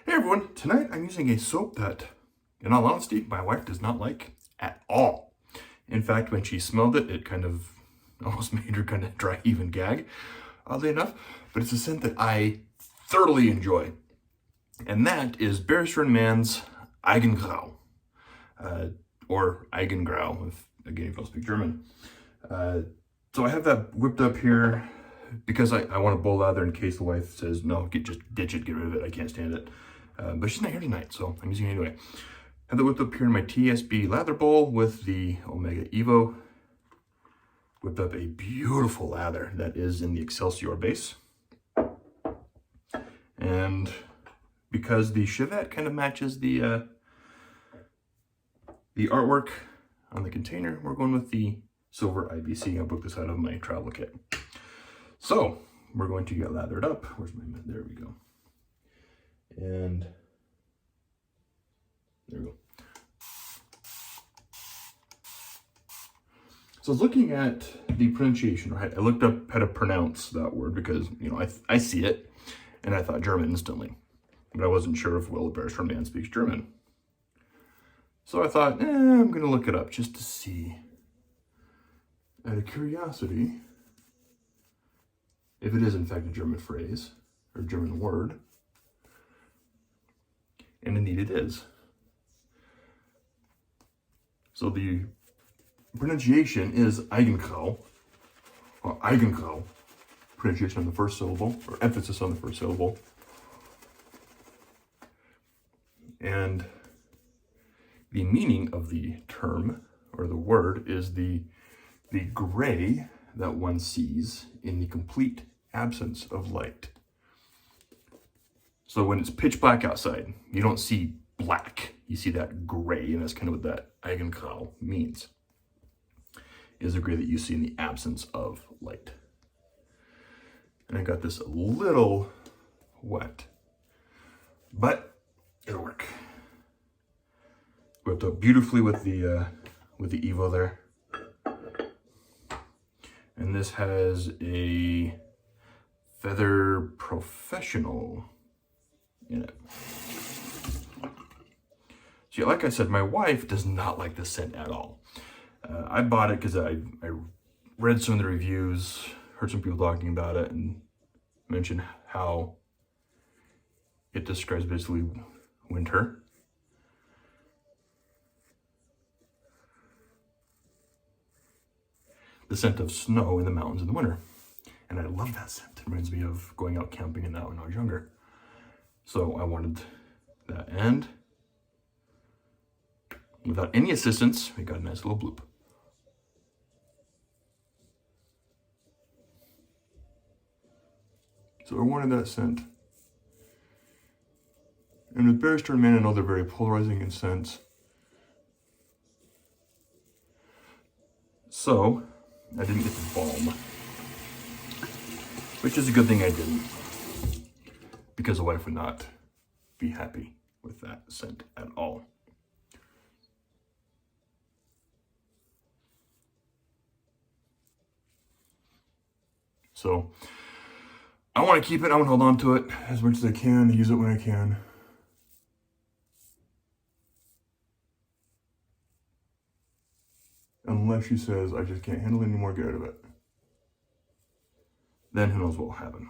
Hey everyone, tonight I'm using a soap that, in all honesty, my wife does not like at all. In fact, when she smelled it, it kind of almost made her kind of dry, even gag, oddly enough. But it's a scent that I thoroughly enjoy. And that is Barrister and Mann's Eigengrau. Or Eigengrau, if you don't speak German. So I have that whipped up here because I want a bull lather in case the wife says, no, just ditch it, get rid of it, I can't stand it. But she's not here tonight, so I'm using it anyway. I have that whipped up here in my TSB lather bowl with the Omega Evo. Whipped up a beautiful lather that is in the Excelsior base. And because the Chevette kind of matches the artwork on the container, we're going with the silver IBC. I booked this out of my travel kit. So we're going to get lathered up. Where's my, there we go. And there we go. So I was looking at the pronunciation, right? I looked up how to pronounce that word because, you know, I see it and I thought German instantly, but I wasn't sure if Will Barrister Man speaks German. So I thought, I'm going to look it up just to see, out of curiosity, if it is in fact a German phrase or German word. And indeed it is. So the pronunciation is Eigengrau, or Eigengrau, pronunciation on the first syllable, or emphasis on the first syllable. And the meaning of the term, or the word, is the gray that one sees in the complete absence of light. So when it's pitch black outside, you don't see black, you see that gray, and that's kind of what that Eigengrau means. Is the gray that you see in the absence of light. And I got this a little wet, but it'll work. Whipped up beautifully with the Evo there. And this has a Feather Professional in it. See, like I said, my wife does not like this scent at all. I bought it because I read some of the reviews, heard some people talking about it, and mentioned how it describes basically winter. The scent of snow in the mountains in the winter. And I love that scent. It reminds me of going out camping and that when I was younger. So I wanted that. And without any assistance, we got a nice little bloop. So I wanted that scent. And with Barrister and Mann, I know they're very polarizing in scents. So I didn't get the balm, which is a good thing I didn't, because the wife would not be happy with that scent at all. So I want to keep it, I want to hold on to it as much as I can, use it when I can. Unless she says, I just can't handle it anymore, get rid of it. Then who knows what will happen.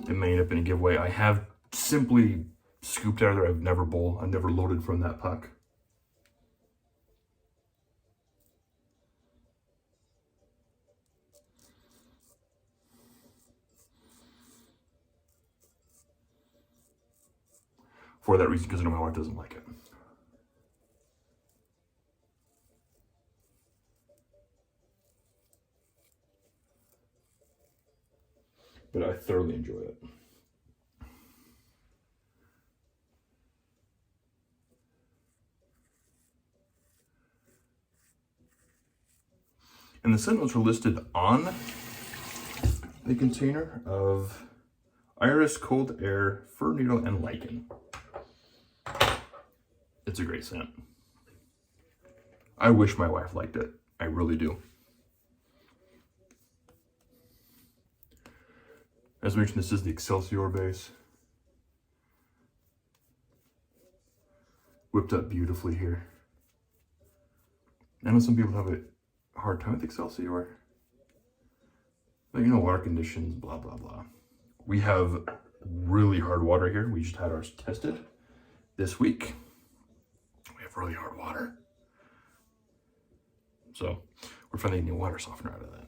It may end up in a giveaway. I have simply scooped out of there. I've never loaded from that puck. For that reason, because I know my wife doesn't like it. But I thoroughly enjoy it. And the scent notes were listed on the container of Iris, Cold Air, Fir Needle, and Lichen. It's a great scent. I wish my wife liked it. I really do. As mentioned, this is the Excelsior base. Whipped up beautifully here. I know some people have a hard time with Excelsior. But you know, water conditions, blah, blah, blah. We have really hard water here. We just had ours tested this week. We have really hard water. So we're finding a new water softener out of that.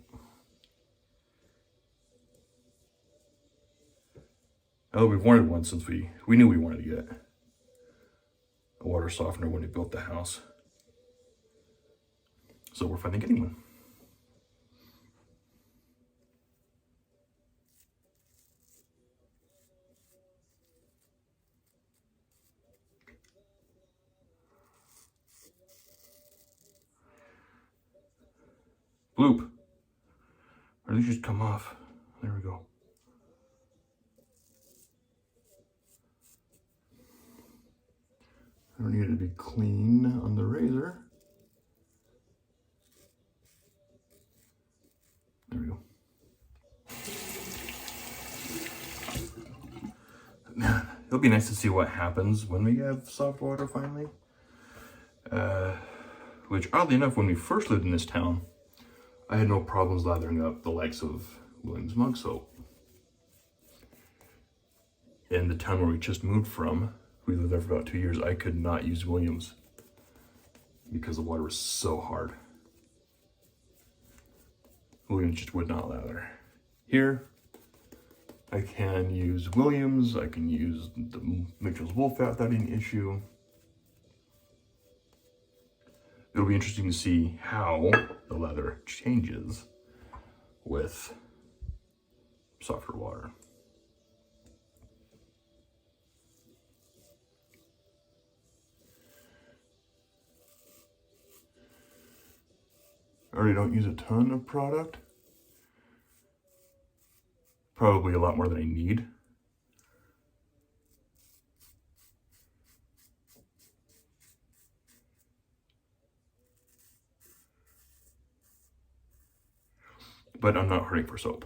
Oh, we've wanted one since we knew we wanted to get a water softener when we built the house. So we're finally getting one. Bloop. Or these just come off. There we go. I don't need it to be clean on the razor. There we go. It'll be nice to see what happens when we have soft water finally. Which, oddly enough, when we first lived in this town, I had no problems lathering up the likes of Williams mug soap. In the town where we just moved from, we lived there for about 2 years, I could not use Williams because the water was so hard. Williams just would not lather. Here, I can use Williams, I can use the Mitchell's wool fat without any issue. It'll be interesting to see how the leather changes with softer water. I already don't use a ton of product. Probably a lot more than I need. But I'm not hurting for soap.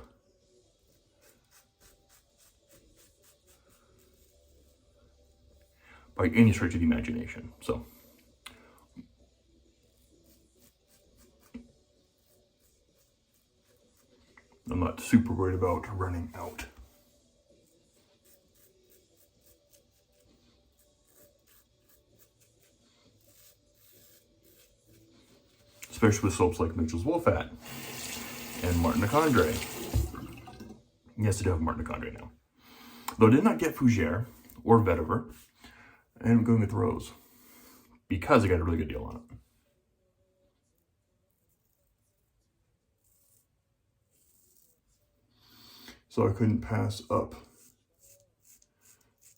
By any stretch of the imagination, so. I'm not super worried about running out. Especially with soaps like Mitchell's Wool Fat and Martin Condré. Yes, I do have Martin Condré now. Though I did not get Fougere or Vetiver, and I'm going with Rose because I got a really good deal on it. So I couldn't pass up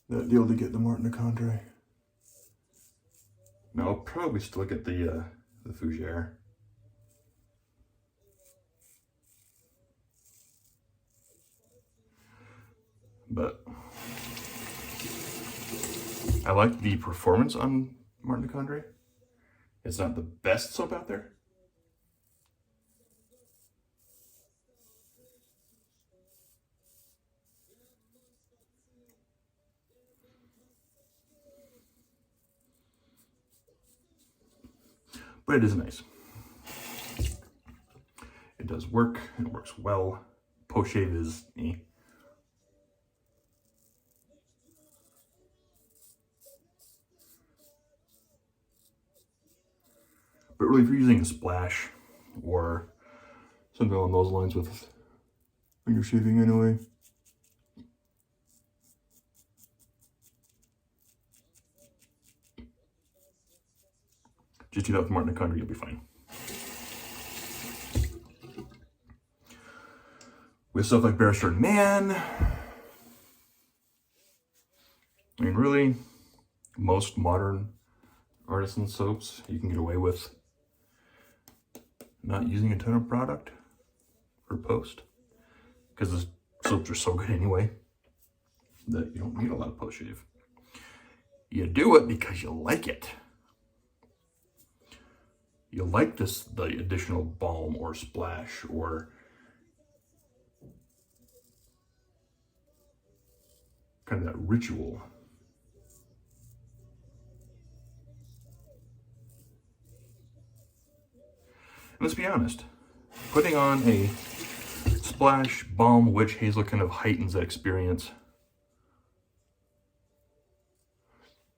that deal to get the Martin Condré. Now I'll probably still get the Fougere. But I like the performance on Martin Condré. It's not the best soap out there. But it is nice. It does work, it works well. Post shave is eh. But really, if you're using a splash or something along those lines with when you're shaving anyway, just do that with Martin Condré, you'll be fine. With stuff like Barrister and Mann, I mean, really, most modern artisan soaps, you can get away with not using a ton of product for post, because the soaps are so good anyway that you don't need a lot of post shave. You do it because you like it. You like this, the additional balm or splash or kind of that ritual. And let's be honest, putting on a splash balm witch hazel kind of heightens that experience.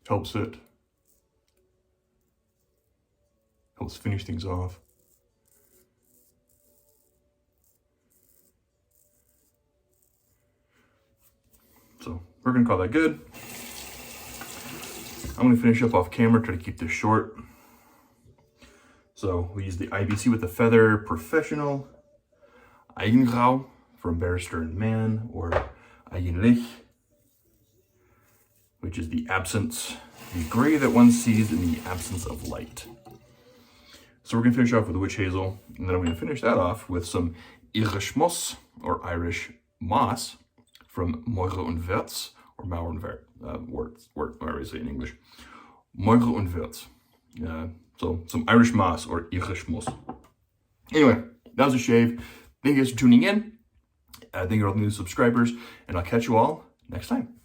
Helps finish things off. So we're gonna call that good. I'm gonna finish up off camera, try to keep this short. So we use the IBC with the Feather Professional, Eigengrau from Barrister and Mann, or Eigentlich, which is the absence, the gray that one sees in the absence of light. So we're gonna finish off with the witch hazel, and then I'm gonna finish that off with some Irish moss, or Irish moss, from Morgen und Werts, or Mauer und Werts, whatever I say in English. Morgen und Werts. So some Irish moss, or Irish moss. Anyway, that was a shave. Thank you guys for tuning in. Thank you for all the new subscribers, and I'll catch you all next time.